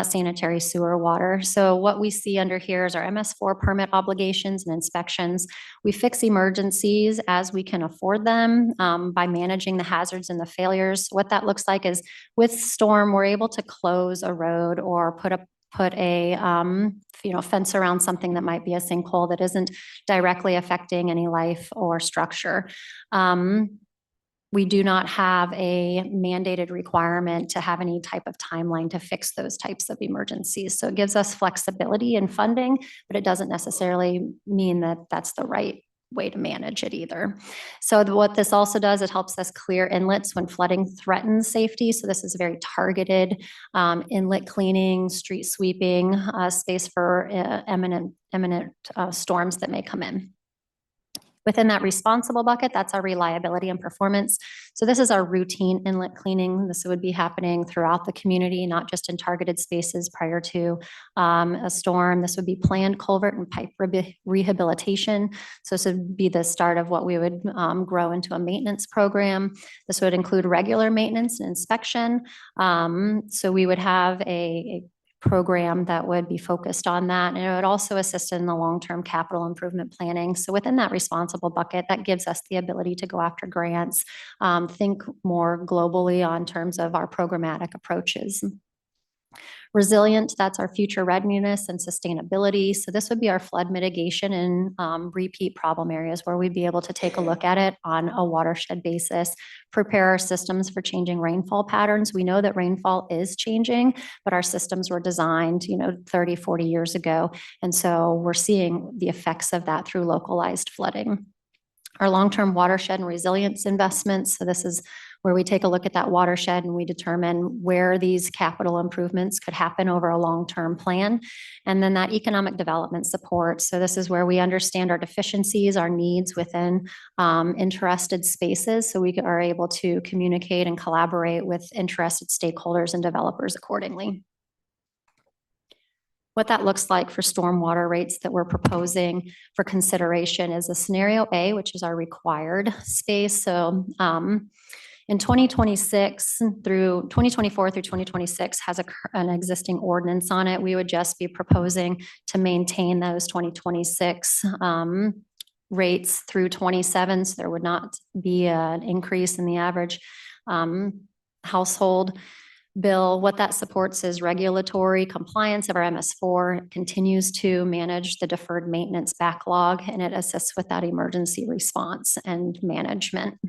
sanitary sewer water. So what we see under here is our MS4 permit obligations and inspections. We fix emergencies as we can afford them by managing the hazards and the failures. What that looks like is with storm, we're able to close a road or put a fence around something that might be a sinkhole that isn't directly affecting any life or structure. We do not have a mandated requirement to have any type of timeline to fix those types of emergencies. So it gives us flexibility in funding, but it doesn't necessarily mean that that's the right way to manage it either. So what this also does, it helps us clear inlets when flooding threatens safety. So this is very targeted inlet cleaning, street sweeping, space for imminent storms that may come in. Within that responsible bucket, that's our reliability and performance. So this is our routine inlet cleaning. This would be happening throughout the community, not just in targeted spaces prior to a storm. This would be planned culvert and pipe rehabilitation. So this would be the start of what we would grow into a maintenance program. This would include regular maintenance and inspection. So we would have a program that would be focused on that. And it would also assist in the long-term capital improvement planning. So within that responsible bucket, that gives us the ability to go after grants, think more globally on terms of our programmatic approaches. Resilient, that's our future readiness and sustainability. So this would be our flood mitigation and repeat problem areas where we'd be able to take a look at it on a watershed basis, prepare our systems for changing rainfall patterns. We know that rainfall is changing, but our systems were designed, 30, 40 years ago. And so we're seeing the effects of that through localized flooding. Our long-term watershed and resilience investments. So this is where we take a look at that watershed and we determine where these capital improvements could happen over a long-term plan. And then that economic development support. So this is where we understand our deficiencies, our needs within interested spaces. So we are able to communicate and collaborate with interested stakeholders and developers accordingly. What that looks like for stormwater rates that we're proposing for consideration is a scenario A, which is our required space. So in 2026 through 2024 through 2026 has an existing ordinance on it. We would just be proposing to maintain those 2026 rates through 27. So there would not be an increase in the average household bill. What that supports is regulatory compliance of our MS4, continues to manage the deferred maintenance backlog, and it assists with that emergency response and management.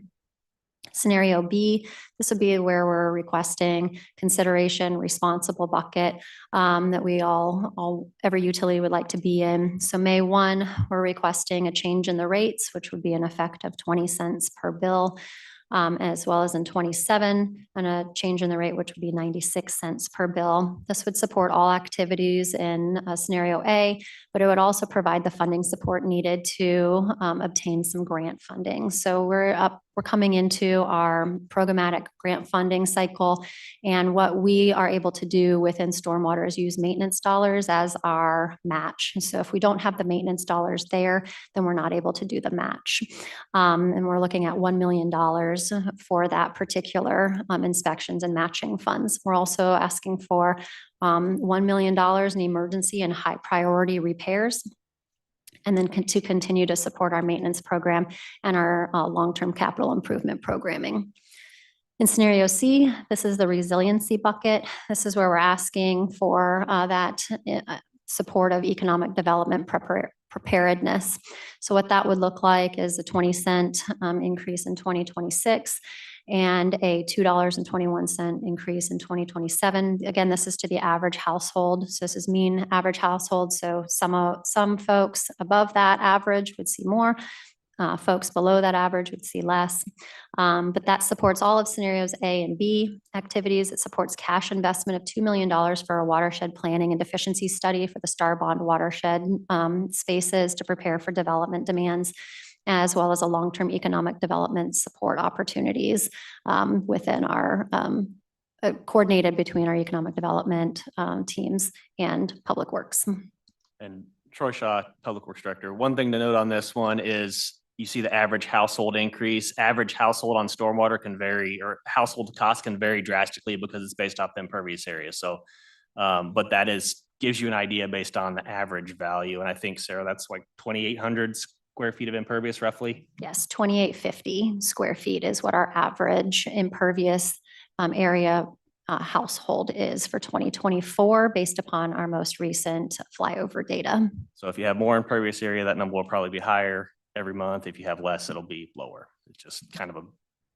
Scenario B, this would be where we're requesting consideration responsible bucket that we every utility would like to be in. So May 1, we're requesting a change in the rates, which would be an effect of 20 cents per bill. As well as in 27, and a change in the rate, which would be 96 cents per bill. This would support all activities in scenario A, but it would also provide the funding support needed to obtain some grant funding. So we're coming into our programmatic grant funding cycle, and what we are able to do within stormwater is use maintenance dollars as our match. So if we don't have the maintenance dollars there, then we're not able to do the match. And we're looking at $1 million for that particular inspections and matching funds. We're also asking for $1 million in emergency and high priority repairs, and then to continue to support our maintenance program and our long-term capital improvement programming. In scenario C, this is the resiliency bucket. This is where we're asking for that support of economic development preparedness. So what that would look like is a 20-cent increase in 2026 and a $2.21 increase in 2027. Again, this is to the average household. So this is mean average household. So some folks above that average would see more. Folks below that average would see less, but that supports all of scenarios A and B activities. It supports cash investment of $2 million for a watershed planning and deficiency study for the Star Bond watershed spaces to prepare for development demands, as well as a long-term economic development support opportunities within our coordinated between our economic development teams and Public Works. And Troy Shaw, Public Works Director. One thing to note on this one is you see the average household increase. Average household on stormwater can vary, or household costs can vary drastically because it's based off the impervious area. So But that gives you an idea based on the average value. And I think, Sarah, that's like 2,800 square feet of impervious roughly. Yes, 2,850 square feet is what our average impervious area household is for 2024, based upon our most recent flyover data. So if you have more impervious area, that number will probably be higher every month. If you have less, it'll be lower. It's just kind of a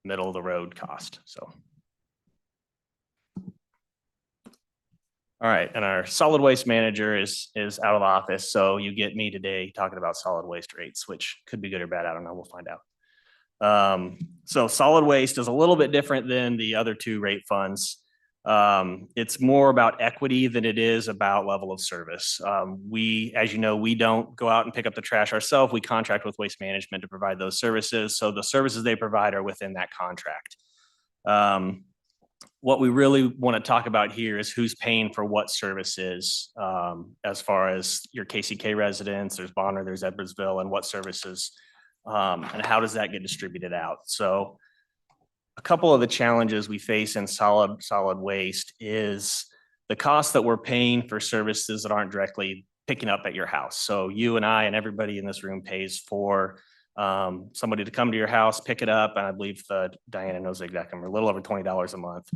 middle of the road cost, so. All right, and our solid waste manager is out of the office, so you get me today talking about solid waste rates, which could be good or bad, I don't know, we'll find out. So solid waste is a little bit different than the other two rate funds. It's more about equity than it is about level of service. As you know, we don't go out and pick up the trash ourselves. We contract with Waste Management to provide those services. So the services they provide are within that contract. What we really want to talk about here is who's paying for what services, as far as your KCK residents, there's Bonner, there's Edwardsville, and what services, and how does that get distributed out? So a couple of the challenges we face in solid waste is the cost that we're paying for services that aren't directly picking up at your house. So you and I and everybody in this room pays for somebody to come to your house, pick it up, and I believe Diana knows the exact number, a little over $20 a month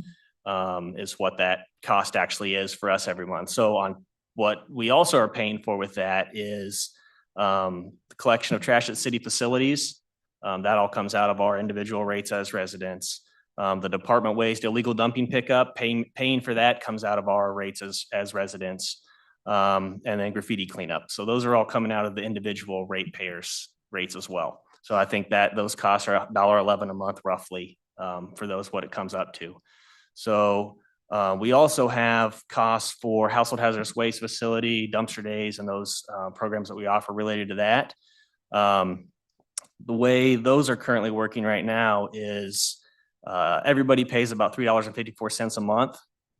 is what that cost actually is for us every month. So on what we also are paying for with that is the collection of trash at city facilities. That all comes out of our individual rates as residents. The department waste, illegal dumping pickup, paying for that comes out of our rates as residents. And then graffiti cleanup. So those are all coming out of the individual rate payers rates as well. So I think that those costs are $1.11 a month roughly for those, what it comes up to. So we also have costs for household hazardous waste facility, dumpster days, and those programs that we offer related to that. The way those are currently working right now is everybody pays about $3.54 a month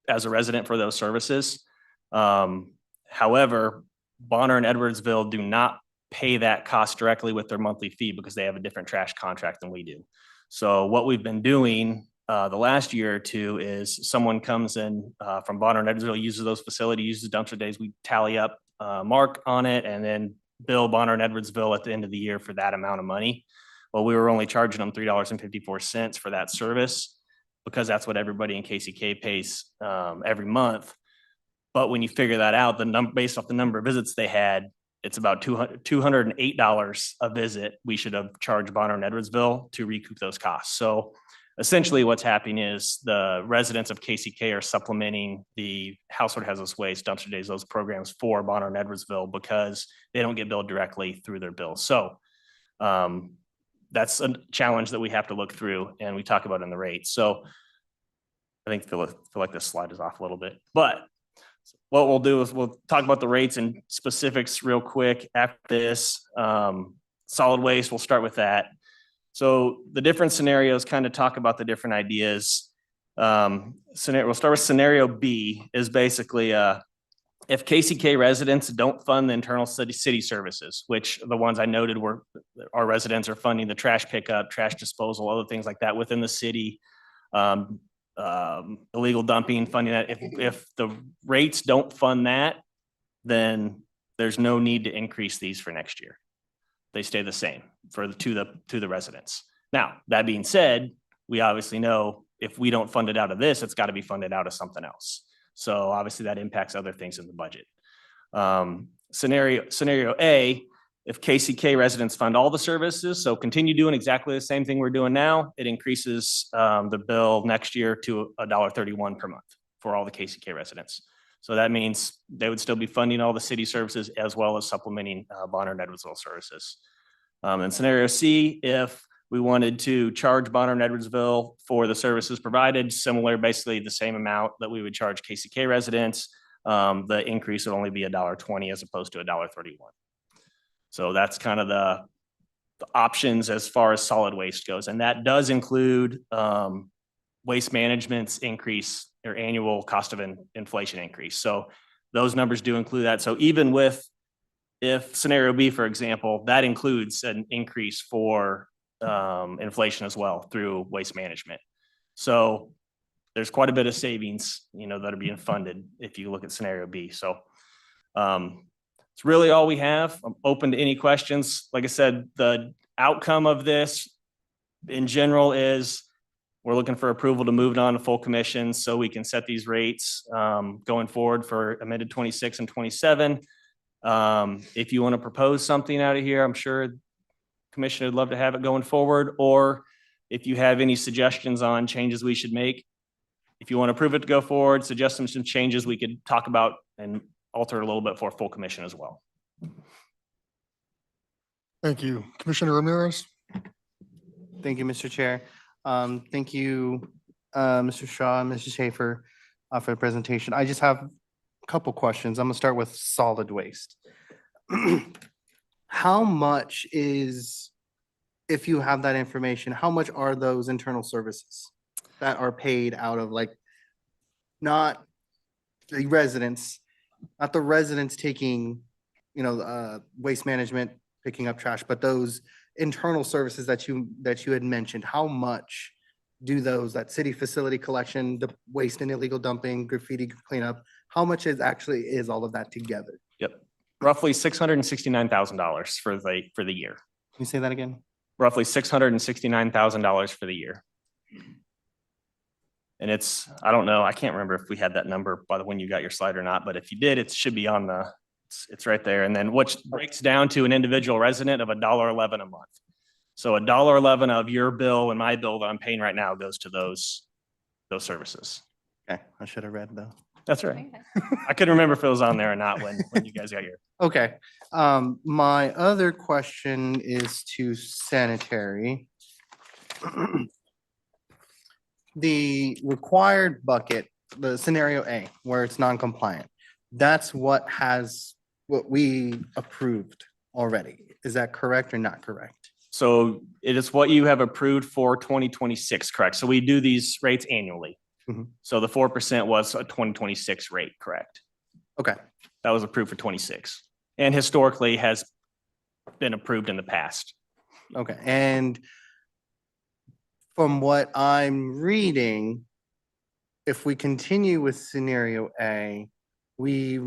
as a resident for those services. However, Bonner and Edwardsville do not pay that cost directly with their monthly fee because they have a different trash contract than we do. So what we've been doing the last year or two is someone comes in from Bonner and Edwardsville, uses those facilities, uses dumpster days, we tally up mark on it, and then bill Bonner and Edwardsville at the end of the year for that amount of money. Well, we were only charging them $3.54 for that service because that's what everybody in KCK pays every month. But when you figure that out, based off the number of visits they had, it's about $208 a visit we should have charged Bonner and Edwardsville to recoup those costs. So essentially what's happening is the residents of KCK are supplementing the household hazardous waste, dumpster days, those programs for Bonner and Edwardsville because they don't get billed directly through their bills. So that's a challenge that we have to look through and we talk about in the rates. So I feel like this slide is off a little bit, but what we'll do is we'll talk about the rates and specifics real quick after this. Solid waste, we'll start with that. So the different scenarios kind of talk about the different ideas. We'll start with scenario B is basically if KCK residents don't fund the internal city services, which the ones I noted were our residents are funding the trash pickup, trash disposal, other things like that within the city. Illegal dumping, funding that. If the rates don't fund that, then there's no need to increase these for next year. They stay the same to the residents. Now, that being said, we obviously know if we don't fund it out of this, it's got to be funded out of something else. So obviously that impacts other things in the budget. Scenario A, if KCK residents fund all the services, so continue doing exactly the same thing we're doing now, it increases the bill next year to $1.31 per month for all the KCK residents. So that means they would still be funding all the city services as well as supplementing Bonner and Edwardsville services. And scenario C, if we wanted to charge Bonner and Edwardsville for the services provided, similar, basically the same amount that we would charge KCK residents, the increase would only be $1.20 as opposed to $1.31. So that's kind of the options as far as solid waste goes. And that does include Waste Management's increase or annual cost of inflation increase. So those numbers do include that. So even if scenario B, for example, that includes an increase for inflation as well through Waste Management. So there's quite a bit of savings, that are being funded if you look at scenario B. So it's really all we have. I'm open to any questions. Like I said, the outcome of this in general is we're looking for approval to move it on to full commission so we can set these rates going forward for amended 26 and 27. If you want to propose something out of here, I'm sure Commissioner would love to have it going forward. Or if you have any suggestions on changes we should make, if you want to approve it to go forward, suggest some changes we could talk about and alter a little bit for full commission as well. Thank you. Commissioner Ramirez? Thank you, Mr. Chair. Thank you, Mr. Shaw and Mrs. Schaefer, for the presentation. I just have a couple questions. I'm gonna start with solid waste. How much is, if you have that information, how much are those internal services that are paid out of, like, not the residents, not the residents taking, waste management, picking up trash, but those internal services that you had mentioned, how much do those, that city facility collection, the waste and illegal dumping, graffiti cleanup, how much is all of that together? Yep. Roughly $669,000 for the year. Can you say that again? Roughly $669,000 for the year. And I don't know, I can't remember if we had that number by the when you got your slide or not, but if you did, it should be on it's right there. And then which breaks down to an individual resident of $1.11 a month. So $1.11 of your bill and my bill that I'm paying right now goes to those services. Okay, I should have read though. That's right. I couldn't remember if it was on there or not when you guys got here. Okay, my other question is to sanitary. The required bucket, the scenario A, where it's non-compliant, that's what we approved already. Is that correct or not correct? So it is what you have approved for 2026, correct? So we do these rates annually. Mhm. So the 4% was a 2026 rate, correct? Okay, That was approved for 26 and historically has been approved in the past. okay, and from what I'm reading, if we continue with scenario A, we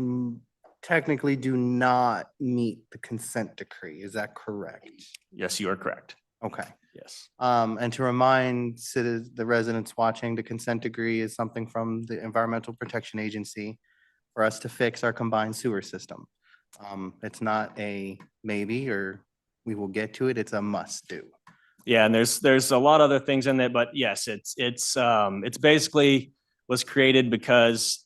technically do not meet the consent decree. Is that correct? Yes, you are correct. Okay. Yes. And to remind the residents watching, the consent decree is something from the Environmental Protection Agency for us to fix our combined sewer system. It's not a maybe or we will get to it. It's a must do. Yeah, and there's a lot of other things in there, but yes, it's basically was created because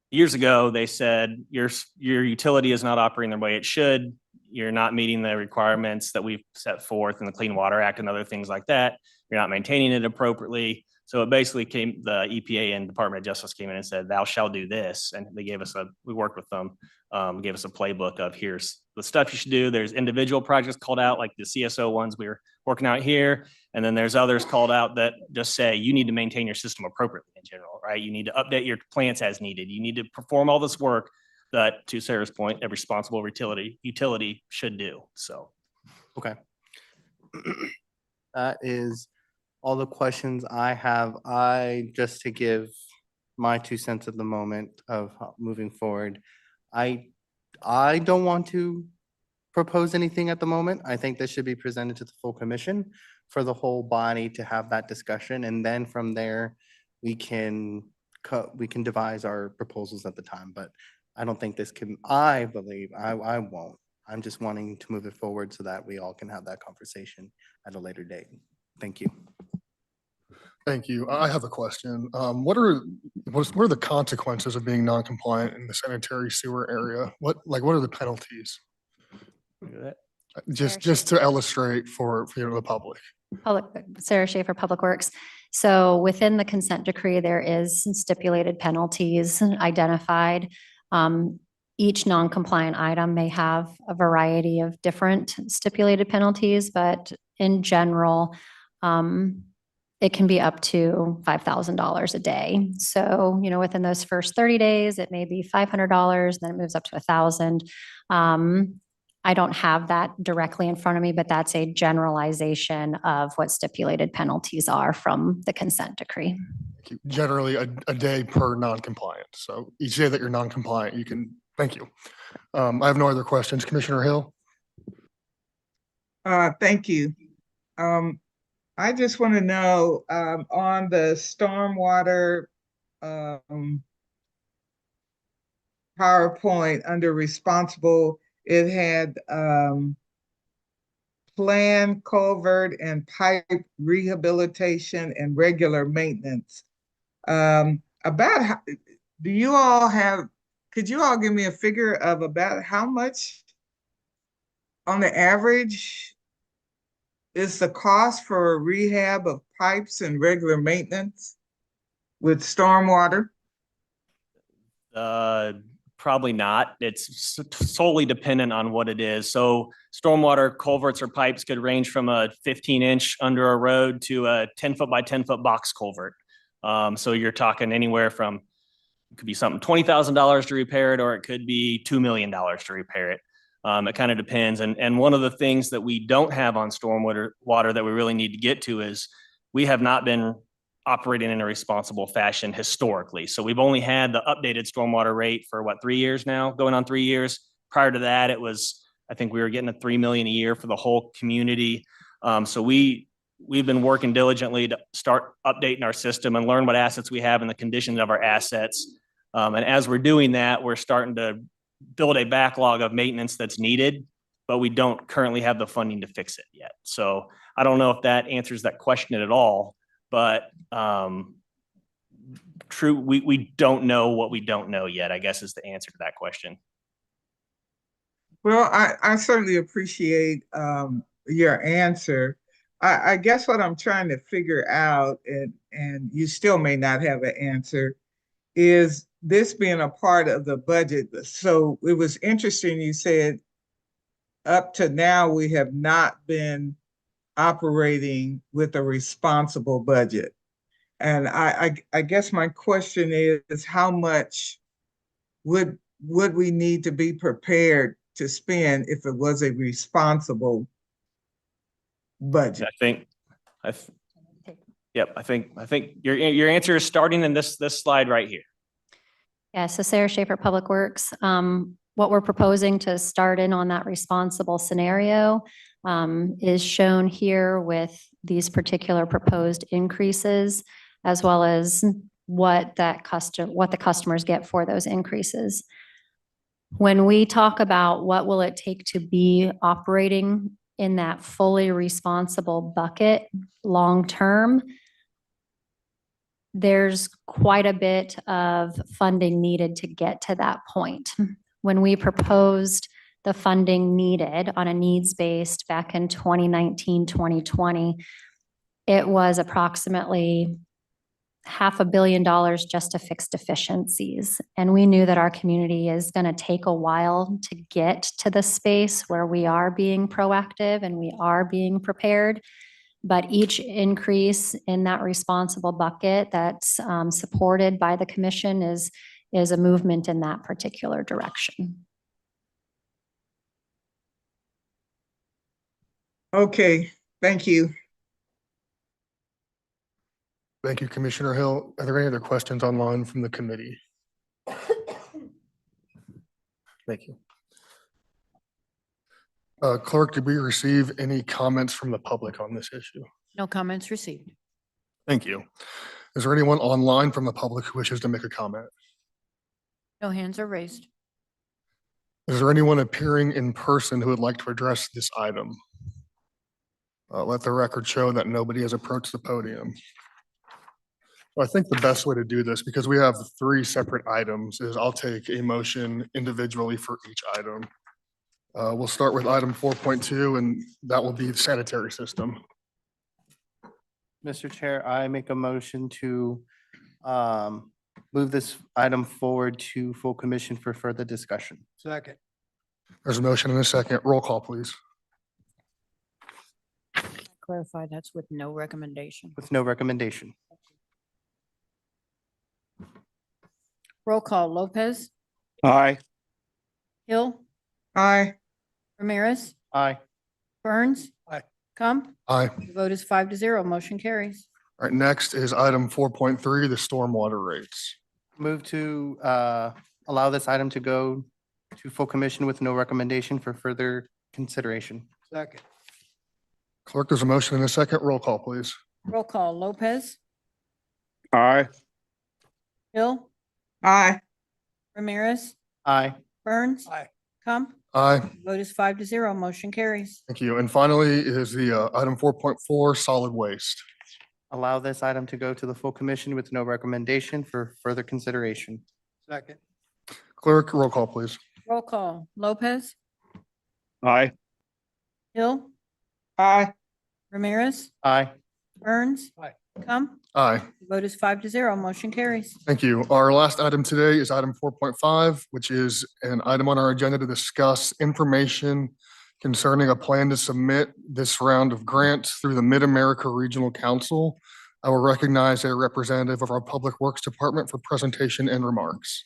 years ago they said your utility is not operating the way it should. You're not meeting the requirements that we've set forth in the Clean Water Act and other things like that. You're not maintaining it appropriately. So it basically the EPA and Department of Justice came in and said, thou shall do this. And they gave us we worked with them, gave us a playbook of here's the stuff you should do. There's individual projects called out, like the CSO ones we were working out here. And then there's others called out that just say, you need to maintain your system appropriately in general, right? You need to update your plants as needed. You need to perform all this work that, to Sarah's point, a responsible utility should do. So. Okay. That is all the questions I have. Just to give my 2 cents at the moment of moving forward, I don't want to propose anything at the moment. I think this should be presented to the full commission for the whole body to have that discussion. And then from there, we can devise our proposals at the time, but I don't think I believe I won't. I'm just wanting to move it forward so that we all can have that conversation at a later date. Thank you. Thank you. I have a question. What are the consequences of being non-compliant in the sanitary sewer area? What are the penalties? Just to illustrate for the public. Sarah Schaefer, Public Works. So within the consent decree, there is some stipulated penalties identified. Each non-compliant item may have a variety of different stipulated penalties, but in general, it can be up to $5,000 a day. So, within those first 30 days, it may be $500, then it moves up to $1,000. I don't have that directly in front of me, but that's a generalization of what stipulated penalties are from the consent decree. Thank you. Generally, a day per non-compliant. So each day that you're non-compliant, you can, thank you. I have no other questions. Commissioner Hill? Thank you. I just want to know, on the stormwater, PowerPoint under responsible, it had, plan, culvert, and pipe rehabilitation and regular maintenance. About how, do you all have, could you all give me a figure of about how much on the average is the cost for rehab of pipes and regular maintenance with stormwater? Probably not. It's solely dependent on what it is. So stormwater culverts or pipes could range from a 15-inch under a road to a 10-foot by 10-foot box culvert. So you're talking anywhere from, it could be something $20,000 to repair it, or it could be $2 million to repair it. It kind of depends. And one of the things that we don't have on stormwater that we really need to get to is we have not been operating in a responsible fashion historically. So we've only had the updated stormwater rate for what, 3 years now, going on 3 years. Prior to that, it was, I think we were getting a $3 million a year for the whole community. So we've been working diligently to start updating our system and learn what assets we have and the conditions of our assets. And as we're doing that, we're starting to build a backlog of maintenance that's needed, but we don't currently have the funding to fix it yet. So I don't know if that answers that question at all, but true, we don't know what we don't know yet, I guess is the answer to that question. Well, I certainly appreciate your answer. I guess what I'm trying to figure out, and you still may not have an answer, is this being a part of the budget. So it was interesting you said up to now we have not been operating with a responsible budget. And I guess my question is how much would we need to be prepared to spend if it was a responsible budget? I think your answer is starting in this slide right here. Yeah, so Sarah Schaefer, Public Works. What we're proposing to start in on that responsible scenario is shown here with these particular proposed increases, as well as what the customers get for those increases. When we talk about what will it take to be operating in that fully responsible bucket long-term, there's quite a bit of funding needed to get to that point. When we proposed the funding needed on a needs-based back in 2019, 2020, it was approximately $500 million just to fix deficiencies. And we knew that our community is going to take a while to get to the space where we are being proactive and we are being prepared. But each increase in that responsible bucket that's supported by the commission is a movement in that particular direction. Okay, thank you. Thank you, Commissioner Hill. Are there any other questions online from the committee? Thank you. Clerk, did we receive any comments from the public on this issue? No comments received. Thank you. Is there anyone online from the public who wishes to make a comment? No hands are raised. Is there anyone appearing in person who would like to address this item? Let the record show that nobody has approached the podium. Well, I think the best way to do this, because we have 3 separate items, is I'll take a motion individually for each item. We'll start with item 4.2, and that will be the sanitary system. Mr. Chair, I make a motion to move this item forward to full commission for further discussion. Second. There's a motion and a second. Roll call, please. Clarify that's with no recommendation. With no recommendation. Roll call, Lopez, Aye. Hill, Aye. Ramirez, Aye. Burns. Aye. Kump. Aye. The vote is 5-0. Motion carries. All right, next is item 4.3, the stormwater rates. Move to allow this item to go to full commission with no recommendation for further consideration. Second. Clerk, there's a motion and a second. Roll call, please. Roll call, Lopez, Aye. Hill, Aye. Ramirez, Aye. Burns, Aye. Comp. Aye. Vote is 5-0, motion carries. Thank you. And finally is the item 4.4, solid waste. Allow this item to go to the full commission with no recommendation for further consideration. Second. Clerk, roll call, please. Roll call, Lopez, Aye. Hill, Aye. Ramirez, Aye. Burns. Aye. Comp. Aye. Vote is 5-0, motion carries. Thank you. Our last item today is item 4.5, which is an item on our agenda to discuss information concerning a plan to submit this round of grants through the Mid-America Regional Council. I will recognize a representative of our Public Works Department for presentation and remarks.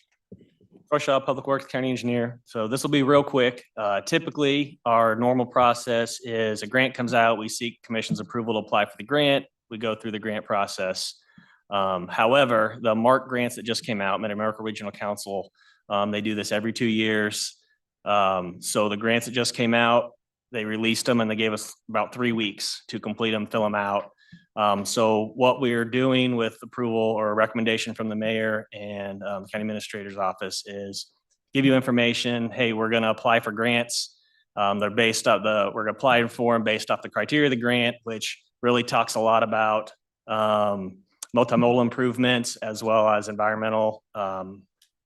Shaw, Public Works County Engineer. So this will be real quick. Typically, our normal process is a grant comes out, we seek commission's approval to apply for the grant. We go through the grant process. However, the MARC grants that just came out, Mid-America Regional Council, they do this every 2 years. So the grants that just came out, they released them and they gave us about 3 weeks to complete them, fill them out. So what we're doing with approval or recommendation from the mayor and the county administrator's office is give you information. Hey, we're going to apply for grants. They're based off we're applying for them based off the criteria of the grant, which really talks a lot about multimodal improvements as well as environmental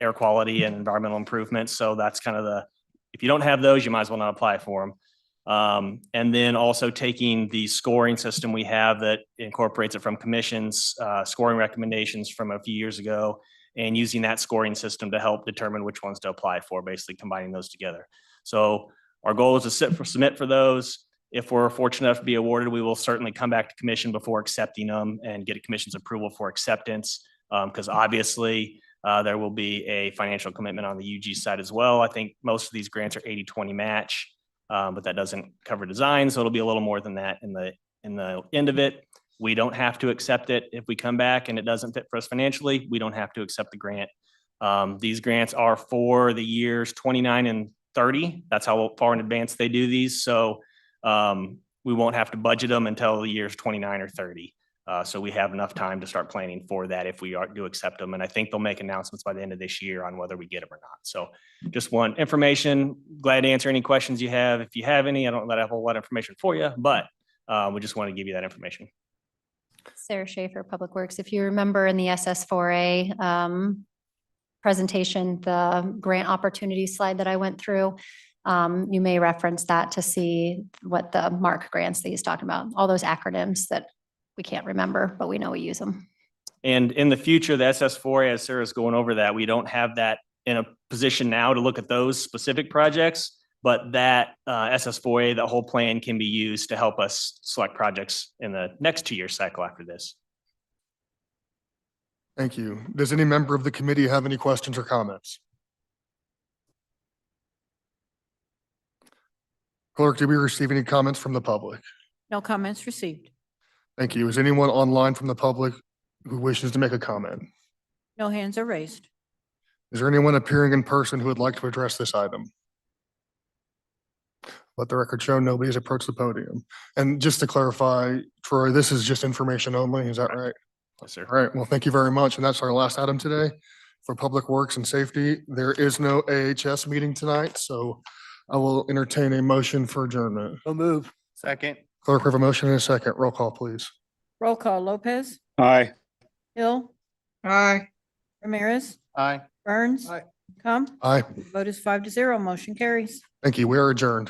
air quality and environmental improvements. So that's kind of if you don't have those, you might as well not apply for them. And then also taking the scoring system we have that incorporates it from commission's scoring recommendations from a few years ago and using that scoring system to help determine which ones to apply for, basically combining those together. So our goal is to submit for those. If we're fortunate enough to be awarded, we will certainly come back to commission before accepting them and get a commission's approval for acceptance. Because obviously there will be a financial commitment on the UG side as well. I think most of these grants are 80-20 match, but that doesn't cover design. So it'll be a little more than that in the end of it. We don't have to accept it. If we come back and it doesn't fit for us financially, we don't have to accept the grant. These grants are for the years 29 and 30. That's how far in advance they do these. So we won't have to budget them until the years 29 or 30. So we have enough time to start planning for that if we do accept them. And I think they'll make announcements by the end of this year on whether we get them or not. So just want information. Glad to answer any questions you have. If you have any, I don't have a whole lot of information for you, but we just want to give you that information. Sarah Schaefer, Public Works. If you remember in the SS4A presentation, the grant opportunity slide that I went through, you may reference that to see what the MARC grants that he's talking about, all those acronyms that we can't remember, but we know we use them. And in the future, the SS4A, as Sarah's going over that, we don't have that in a position now to look at those specific projects, but that SS4A, the whole plan can be used to help us select projects in the next 2-year cycle after this. Thank you. Does any member of the committee have any questions or comments? Clerk, did we receive any comments from the public? No comments received. Thank you. Is anyone online from the public who wishes to make a comment? No hands are raised. Is there anyone appearing in person who would like to address this item? Let the record show nobody's approached the podium. And just to clarify, Troy, this is just information only, is that right? Yes, sir. All right, well, thank you very much. And that's our last item today for Public Works and Safety. There is no AHS meeting tonight, so I will entertain a motion for adjournment. So move. Second. Clerk, we have a motion and a second. Roll call, please. Roll call, Lopez, Aye. Hill, Aye. Ramirez, Aye. Burns. Aye. Comp. Aye. Vote is 5-0, motion carries. Thank you. We are adjourned.